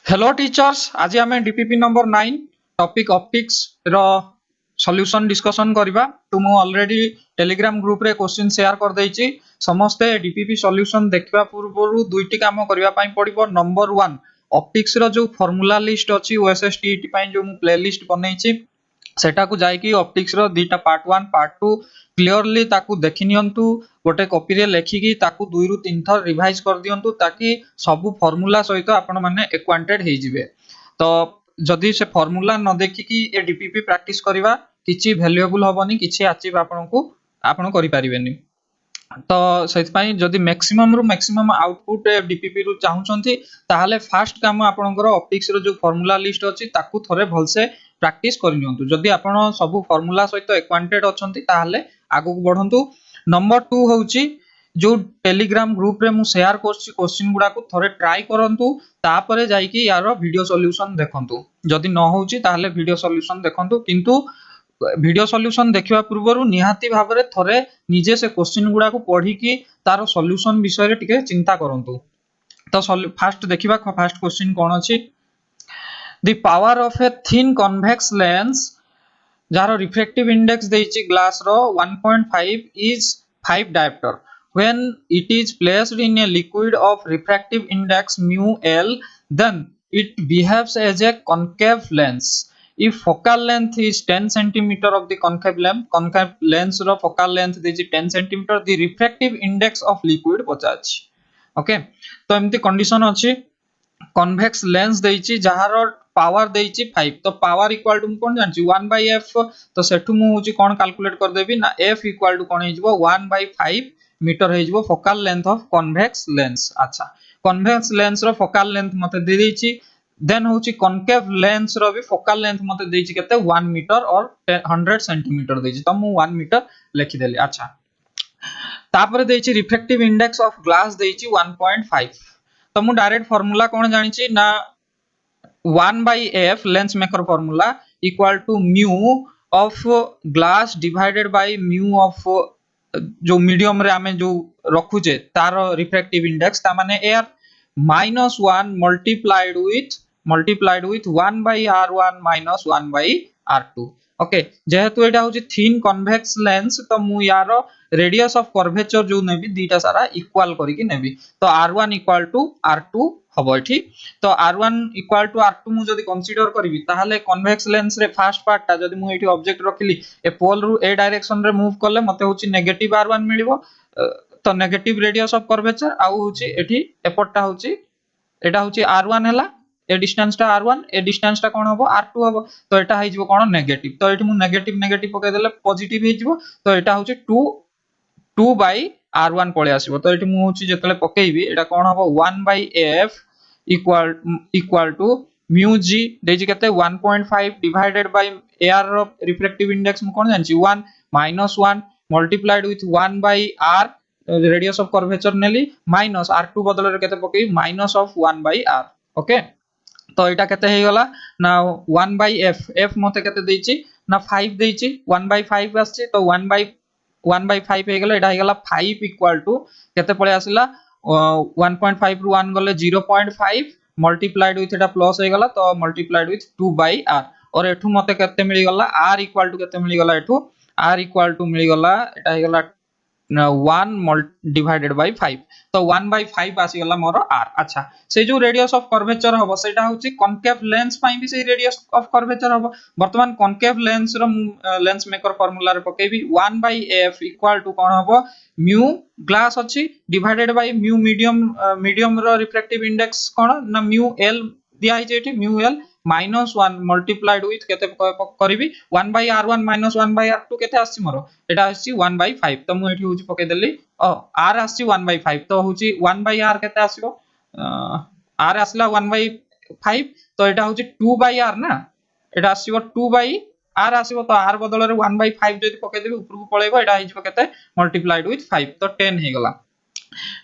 Hello teachers, आज आम DPP number 9 topic optics रो solution discussion करबा। तो मु ऑलरेडी टेलीग्राम ग्रुप रे क्वेश्चन शेयर कर देछि। समस्त डीपीपी सॉल्यूशन देखबा पूर्व दुईटी काम करबा पई पड़िबो। नंबर 1 ऑप्टिक्स रो जो फार्मूला लिस्ट अछि ओएसएसटीईटी पई जो मु प्लेलिस्ट बनैछि सेटा को जाई कि ऑप्टिक्स रो दीटा पार्ट 1 पार्ट 2 क्लियरली ताकू देखि नियंतु। गोटे कॉपी रे लेखिकी ताकू 2 रु 3 थर रिवाइज कर दियंतु ताकि सब फार्मूला सहित आपण माने एक्वांटेड हे जिवे। तो जदि से फार्मूला न देखिकी ए डीपीपी प्रैक्टिस करबा किछि वैल्यूएबल होबनी, किछि अचीव आपण करि परिबेनी। तो सेति पई जदि मैक्सिमम रु मैक्सिमम आउटपुट डीपीपी रु चाहुचंती ताहाले फास्ट काम आपणकर ऑप्टिक्स रो जो फार्मूला लिस्ट अछि ताकू थरे भलसे प्रैक्टिस करनियंतु। जदि आपण सब फार्मूला सहित एक्वांटेड अछंती ताहाले आगु बढ़ंतु। नंबर 2 होउची जो टेलीग्राम ग्रुप रे मु शेयर करछि क्वेश्चन गुडा को थरे ट्राई करंतु, तापरे जाई कि यार वीडियो सॉल्यूशन देखंतु। जदि न होउची ताहाले वीडियो सॉल्यूशन देखंतु, किंतु वीडियो सॉल्यूशन देखिबा पूर्वरु निहाती भाबरे थरे निजे से क्वेश्चन गुडा को पढी कि तार सॉल्यूशन विषय रे टिके चिंता करंतु। तो फास्ट देखिबा फास्ट क्वेश्चन कोन अछि। The power of a thin convex lens जार रिफ्रैक्टिव इंडेक्स देछि ग्लास रो 1.5 is 5 diopter when it is placed in a liquid of refractive index mu l, then it behaves as a concave lens. If focal length is 10 cm of the concave lens ro focal length देछि 10 cm, the refractive index of liquid 50. Okay, तो एमती condition अछि। Convex lens देछि जहार power देछि 5, तो power equal to कोन जानछि 1/f। तो सेठु मु होछि कोन कैलकुलेट कर देबी ना f इक्वल टू कोन हेजिवो 1/5 मीटर हेजिवो focal length of convex lens. अच्छा, कन्वेक्स लेंस रो फोकल लेंथ मते दे देछि। देन होछि कॉनकेव लेंस रो भी फोकल लेंथ मते देछि केते 1 मीटर और 100 सेंटीमीटर देछि। तो मु 1 मीटर लिखि देली। अच्छा, तापर देछि रिफ्रैक्टिव इंडेक्स ऑफ ग्लास देछि 1.5। तो मु डायरेक्ट फार्मूला कोन जानिछि ना 1/f lens maker formula equal to mu of glass divided by mu of जो मीडियम रे आमे जो रखुजे तार रिफ्रैक्टिव इंडेक्स ता माने air -1 multiplied with 1/r1 - 1/r2। Okay, जेहेतु एटा होची थिन कन्वेक्स लेंस तो मु यार रेडियस ऑफ कर्वेचर जो नेबी दीटा सारा इक्वल करी कि नेबी। तो r1 इक्वल टू r2 हबो एठी। तो r1 इक्वल टू r2 मु जदी कंसीडर करबी ताहाले कन्वेक्स लेंस रे फर्स्ट पार्ट ता जदी मु एठी ऑब्जेक्ट रखिली ए पोल रु ए डायरेक्शन रे मूव करले मते होची नेगेटिव r1 मिलिबो। तो नेगेटिव रेडियस ऑफ कर्वेचर आउ होची एठी एपटटा होची एटा होची r1 हैला, ए डिस्टेंस टा r1, ए डिस्टेंस टा कोन हबो r2 हबो। तो एटा हे जिवो कोन नेगेटिव। तो एठी मु नेगेटिव नेगेटिव पके देले पॉजिटिव हे जिवो। तो एटा होची 2/r1 पळे आसीबो। तो एठी मु होची जेतले पकेइबी एटा कोन हबो 1/f इक्वल टू म्यू जी देजी केते 1.5 डिवाइडेड बाय ar रो रिफ्रैक्टिव इंडेक्स मु कोन जानची 1 -1 multiplied with 1/r radius of curvature नेली माइनस r2 बदल रे केते पकेइ माइनस ऑफ 1/r। ओके, तो एटा केते हे गला ना 1/f f मते केते देछि ना 5 देछि 1/5 आछि। तो 1/5 हे गला एटा हे गला 5 इक्वल टू केते पळे आसिला 1.5 रु 1 गले 0.5 मल्टीप्लाइड विथ एटा प्लस हे गला। तो मल्टीप्लाइड विथ 2/r और एठु मते केते मिली गला r इक्वल टू केते मिली गला एठु r इक्वल टू मिली गला एटा हे गला 1 डिवाइडेड बाय 5। तो 1/5 आसी गला मोर r। अच्छा, से जो रेडियस ऑफ कर्वेचर हबो सेटा होची कॉनकेव लेंस पई भी से रेडियस ऑफ कर्वेचर हबो। वर्तमान कॉनकेव लेंस रो लेंस मेकर फार्मूला रे पकेबी 1/f इक्वल टू कोन हबो म्यू ग्लास अछि डिवाइडेड बाय म्यू मीडियम रो रिफ्रैक्टिव इंडेक्स कोन ना म्यू l दिया है जेठी म्यू l -1 मल्टीप्लाइड विथ केते करबी 1/r1 - 1/r2 केते आसी मोर एटा आसी 1/5। तो मु एठी होची पके देली r आसी 1/5। तो होची 1/r केते आसीबो r आसला 1/5। तो एटा होची 2/r ना, एटा आसीबो 2/r आसीबो। तो r बदल रे 1/5 जदी पके देबी ऊपर को पळेबो एटा हिजबो केते मल्टीप्लाइड विथ 5। तो 10 हे गला।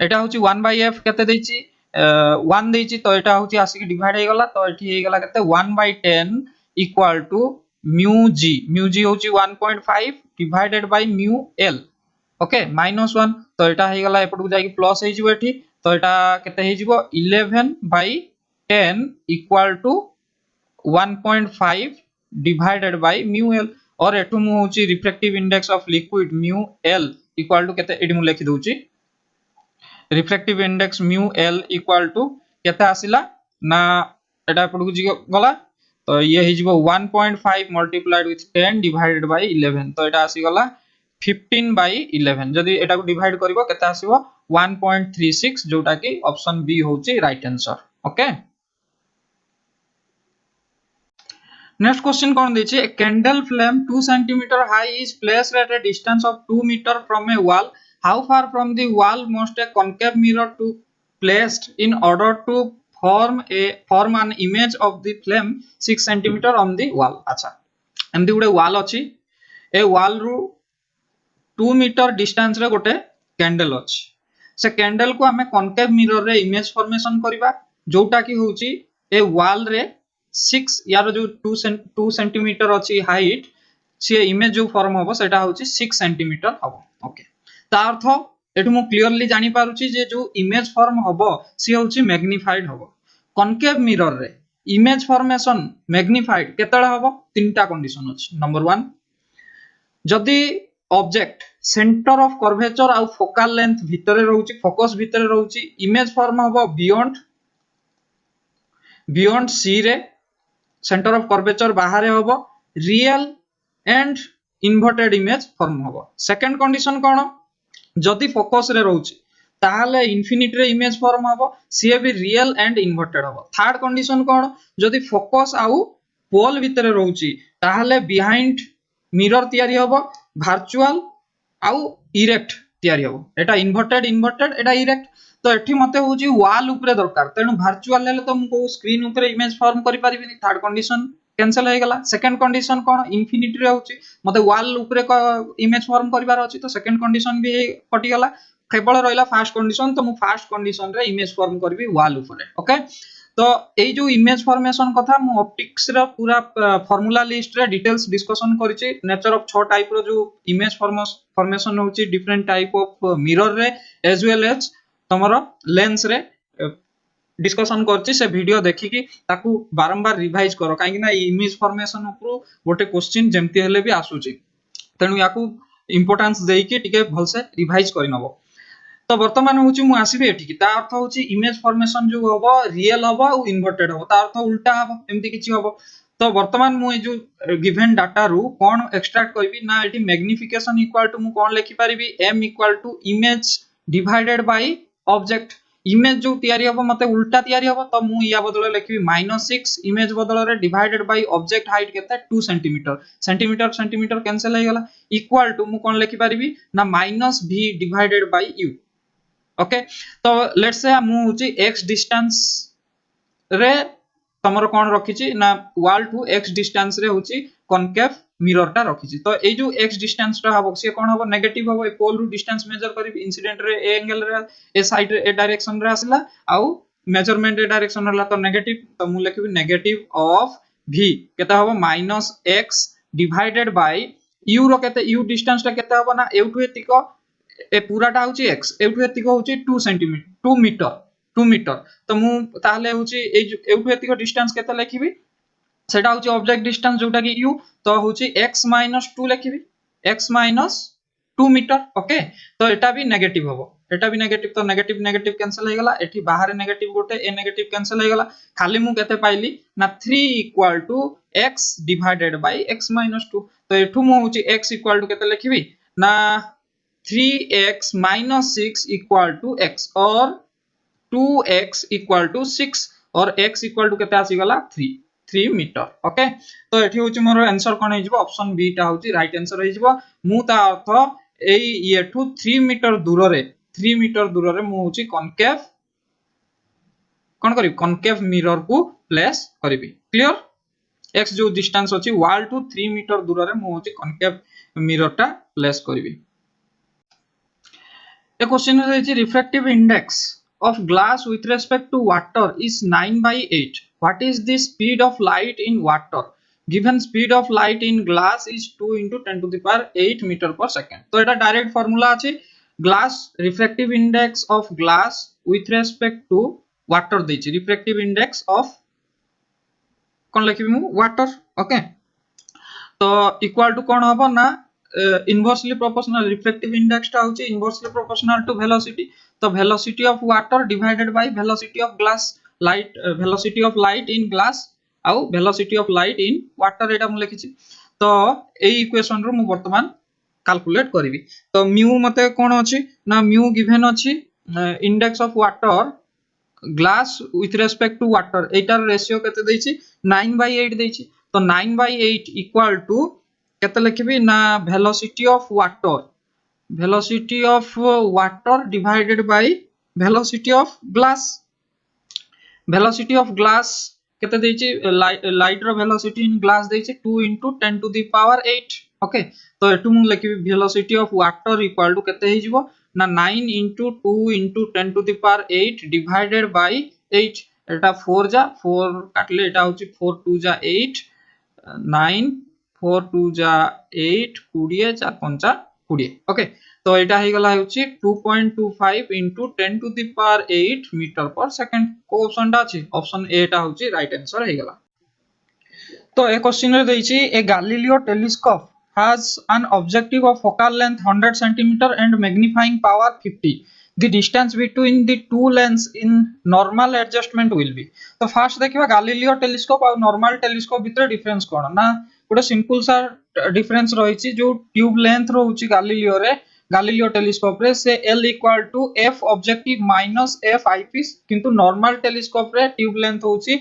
एटा होची 1/f केते देछि 1 देछि। तो एटा होची आसी डिवाइड हे गला। तो एठी हे गला केते 1/10 इक्वल टू म्यू जी होची 1.5 divided by mu l। Okay, -1। तो एटा हे गला एपट को जाई प्लस हे जिवो एठी। तो एटा केते हे जिवो 11/10 n equal to 1.5 divided by mu l और एठु मु होची refractive index of liquid mu l equal to केते एडी मु लिखि दोची refractive index mu l equal to केते आसिला ना एटा पडकु जी गला तो ये हि जिवो 1.5 मल्टीप्लाइड विथ 10 डिवाइडेड बाय 11 तो एटा आसी गला 15 by 11 जदि एटा को डिवाइड करबो केते आसीबो 1.36 जोटा कि ऑप्शन बी होची right answer okay next question कोन देछि a candle flame 2 cm high is placed at a distance of 2 metre from a wall how far from the wall must a concave mirror to placed in order to form an image of the flame 6 cm on the wall अच्छा एमदी गुडे wall अछि ए wall रु 2 metre distance रे गोटे candle अछि से candle को हमें कॉन्केव मिरर रे इमेज फॉर्मेशन करबा जोटा की होची ए वॉल रे 6 यार जो 2 सेंटीमीटर अछि हाइट से इमेज जो फॉर्म होबो सेटा होची 6 सेंटीमीटर हबो ओके ता अर्थ एठु मु क्लियरली जानि पारुची जे जो इमेज फॉर्म होबो सी होची मैग्निफाइड होबो कॉन्केव मिरर रे इमेज फॉर्मेशन मैग्निफाइड केतळे होबो तीनटा कंडीशन अछि नंबर 1 जदी ऑब्जेक्ट सेंटर ऑफ कर्वेचर आ फोकल लेंथ भितरे रहउची फोकस भितरे रहउची इमेज फॉर्म होबो बियॉन्ड सी रे सेंटर ऑफ कर्वेचर बाहर होबो real and inverted image form होबो सेकंड कंडीशन कोन जदी फोकस रे रहउची ताहाले इन्फिनिटी रे इमेज फॉर्म होबो सी भी रियल एंड इन्वर्टेड होबो थर्ड कंडीशन कोन जदी फोकस आउ पोल भितरे रहउची ताहाले बिहाइंड मिरर तयारी होबो वर्चुअल आउ इरेक्ट तयारी होबो एटा इन्वर्टेड एटा इरेक्ट तो एठी मते होची वॉल ऊपर दरकार तेनु वर्चुअल लेले तो मको स्क्रीन ऊपर इमेज फॉर्म करि परिबिनी थर्ड कंडीशन कैंसिल हो गला सेकंड कंडीशन कोन इन्फिनिटी रे होची मते वॉल ऊपर इमेज फॉर्म करिवार अछि तो सेकंड कंडीशन भी कटि गला केवल रहिला फर्स्ट कंडीशन तो मु फर्स्ट कंडीशन रे इमेज फॉर्म करबी वॉल ऊपर ओके तो एई जो इमेज फॉर्मेशन कथा मु ऑप्टिक्स रा पूरा फार्मूला लिस्ट रे डिटेल्स डिस्कशन करिछि नेचर ऑफ 6 टाइप रो जो इमेज फॉर्मेशन होछि डिफरेंट टाइप ऑफ मिरर रे एज वेल एज तमरो लेंस रे डिस्कशन करछि से वीडियो देखि कि ताकू बारंबार रिवाइज करो काहे कि ना इमेज फॉर्मेशन ऊपर गोटे क्वेश्चन जेमति हेले भी आसुछि तेनु याकू इंपोर्टेंस देई कि टिके भलसे रिवाइज करि नबो तो वर्तमान होची मु आसीबे एठी कि ता अर्थ होची इमेज फॉर्मेशन जो होबो रियल होबो और इन्वर्टेड होबो ता अर्थ उल्टा होबो एमति किछि होबो तो वर्तमान मु ए जो गिवन डाटा रु कोन एक्सट्रैक्ट करबी ना एठी मैग्निफिकेशन इक्वल टू मु कोन लिखि परिबी m equal to image divided by object image जो तयारी होबो मते उल्टा तयारी होबो तो मु या बदले लिखबी -6 इमेज बदले रे डिवाइडेड बाय ऑब्जेक्ट हाइट केते 2 सेंटीमीटर कैंसिल हो गला इक्वल टू मु कोन लिखि परिबी ना -v divided by u okay तो लेट्स से मु होची x डिस्टेंस रे तमरो कोन रखिची ना वॉल टू x डिस्टेंस रे होची कॉन्केव मिरर टा रखिची तो ए जो x डिस्टेंस रा हबो से कोन हबो नेगेटिव हबो ए पोल रु डिस्टेंस मेजर करी इंसिडेंट रे ए एंगल रे ए साइड रे ए डायरेक्शन रे आसला आउ मेजरमेंट ए डायरेक्शन हला तो नेगेटिव तो मु लिखबी नेगेटिव ऑफ v केता हबो -x डिवाइडेड बाय u रो केते u डिस्टेंस टा केते हबो ना एउटु एतिको ए पूराटा होची x एउटु एतिको होची 2 मीटर तो मु ताले होची ए एउटु एतिको डिस्टेंस केते लिखिबी सेटा होची ऑब्जेक्ट डिस्टेंस जोटा कि u तो होची x - 2 लिखिबी x - 2 मीटर ओके तो एटा भी नेगेटिव हबो एटा भी नेगेटिव तो नेगेटिव कैंसिल हो गला एठी बाहर नेगेटिव गोटे ए नेगेटिव कैंसिल हो गला खाली मु केते पाइली ना 3 equal to x divided by x - 2 तो एठु मु होची x इक्वल टू केते लिखिबी ना 3x - 6 equal to x और 2x equal to 6 और x equal to केते आसी गला 3 मीटर ओके तो एठी होची मोर आंसर कोन हे जिवो ऑप्शन बी टा होची राइट आंसर हे जिवो मु ता अर्थ एई येठु 3 मीटर दूर रे मु होची कॉन्केव कोन करी कॉन्केव मिरर को प्लेस करबी क्लियर x जो डिस्टेंस होची वॉल टू 3 मीटर दूर रे मु होची कॉन्केव मिरर टा प्लेस करबी A question is refractive index of glass with respect to water is 9/8. What is the speed of light in water? Given speed of light in glass is 2 × 10⁸ meter per second. तो एटा direct formula अछि glass refractive index of glass with respect to water देछि refractive index of कोन लिखिबि मु water okay तो equal to कोन हबो ना इनवर्सली प्रोपोर्शनल रिफ्रैक्टिव इंडेक्स टा होछि इनवर्सली प्रोपोर्शनल टू वेलोसिटी तो velocity of water divided by velocity of glass light velocity of light in glass आउ velocity of light in water एटा मु लिखिछि तो एई इक्वेशन रो मु वर्तमान कैलकुलेट करिवि तो म्यू मते कोन अछि ना म्यू गिवन अछि index of water glass with respect to water एटार रेशियो केते दैछि 9/8 दैछि तो 9/8 इक्वल टू केते लिखिबि ना velocity of water divided by velocity of glass केते दैछि लाइट रो वेलोसिटी इन ग्लास दैछि 2 * 10 टू द पावर 8 ओके तो एटु मु लिखिबि velocity of water equal to केते हिजबो ना 9 * 2 * 10 to the power 8 divided by 8 एटा 4 जा 4 काटले एटा होची 4 2 जा 8 9 4 2 जा 8 20 4 5 20 ओके तो एटा हे गला होची 2.25 * 10 टू द पावर 8 मीटर पर सेकंड को ऑप्शन टा अछि ऑप्शन ए टा होची राइट आंसर हे गला तो ए क्वेश्चन रे दैछि a Galileo telescope has an objective of focal length 100 cm and magnifying power 50 the distance between the two lens in normal adjustment will be तो फर्स्ट देखिबा गैलीलियो टेलीस्कोप और नॉर्मल टेलीस्कोप भीतर difference कोन ना गोटे simple सा difference रहिछि जो ट्यूब लेंथ रहउछि गैलीलियो टेलीस्कोप रे से L = f objective minus f eyepiece किंतु नॉर्मल टेलीस्कोप रे ट्यूब लेंथ होछि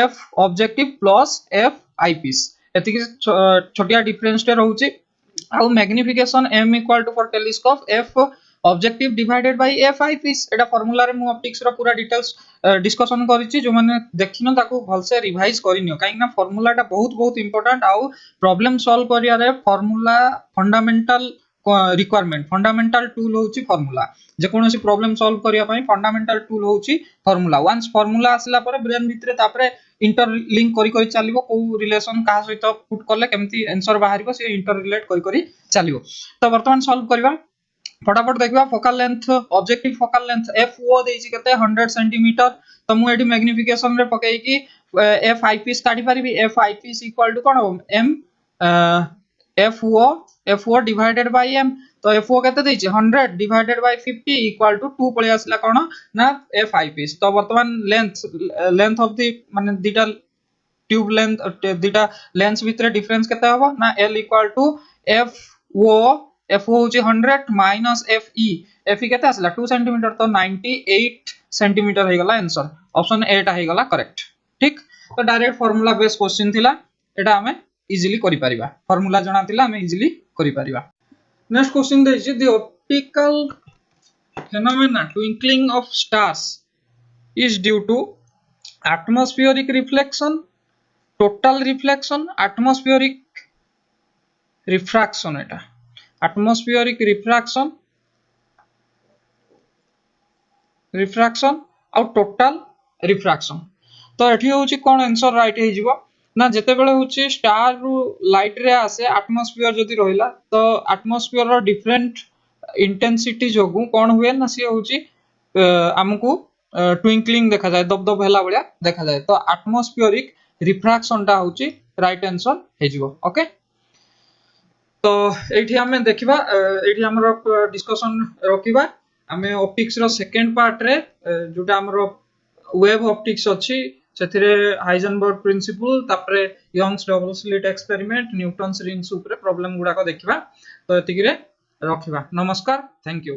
f objective plus f eyepiece एति छोटिया डिफरेंस टे रहउछि आ magnification m = for telescope f objective divided by f eyepiece एटा फार्मूला रे मु ऑप्टिक्स रो पूरा डिटेल्स डिस्कशन करिछि जो माने देखिनो ताको भलसे रिवाइज करिनियो काहे ना फार्मूला टा बहुत इंपोर्टेंट आ प्रॉब्लम सॉल्व करिया रे formula fundamental requirement fundamental tool होची फार्मूला जे कोनोसी प्रॉब्लम सॉल्व करिया पई फंडामेंटल टूल होची फार्मूला वंस फार्मूला आसला पर ब्रेन भितरे तापरे इंटरलिंक करी चलिबो को रिलेशन का सहित पुट करले केमती आंसर बाहरिबो से इंटर रिलेट करी चलिबो तो वर्तमान सॉल्व करबा फटाफट देखबा focal length objective focal length FO देछि केते 100 cm तो मु एडी मैग्निफिकेशन रे पकई की f आईपीस काढी परिबी f आईपीस इक्वल टू कोन m FO divided by m तो FO केते देछि 100 डिवाइडेड बाय 50 इक्वल टू 2 पळे आसला कोन ना f आईपीस तो वर्तमान लेंथ ऑफ द माने दिटा ट्यूब लेंथ दिटा लेंस भीतर डिफरेंस केते हबो ना L = FO होची 100 माइनस FE केते आसला 2 cm तो 98 cm हे गला आंसर ऑप्शन ए टा हे गला करेक्ट ठीक तो डायरेक्ट फार्मूला बेस क्वेश्चन थिला एटा हमें इजीली करि परिबा फार्मूला जणा थिला हमें इजीली करि परिबा नेक्स्ट क्वेश्चन देछि the optical phenomena twinkling of stars is due to atmospheric reflection total reflection atmospheric refraction Etah atmospheric refraction और total refraction तो एठी होची कोन आंसर राइट हे जिवो ना जते बेले होची स्टार रु लाइट रे आसे एटमॉस्फेयर जदी रहिला तो एटमॉस्फेयर रो डिफरेंट इंटेंसिटी जोगु कोन हुए ना से होची हमकु ट्विंकलिंग देखा जाय दबदब हेला बलिया देखा जाय तो एटमॉस्फेरिक रिफ्रैक्शन टा होची राइट आंसर हे जिवो ओके तो एठी हमें देखिबा एठी हमरो डिस्कशन रखिबा हमें ऑप्टिक्स रो सेकंड पार्ट रे जोटा हमरो वेव ऑप्टिक्स अछि सेथिरे हाइजेनबर्ग प्रिंसिपल तापरे Young's double slit experiment Newton's rings ऊपर प्रॉब्लम गुडा को देखिबा तो एतिकी रे रखिबा नमस्कार थैंक यू।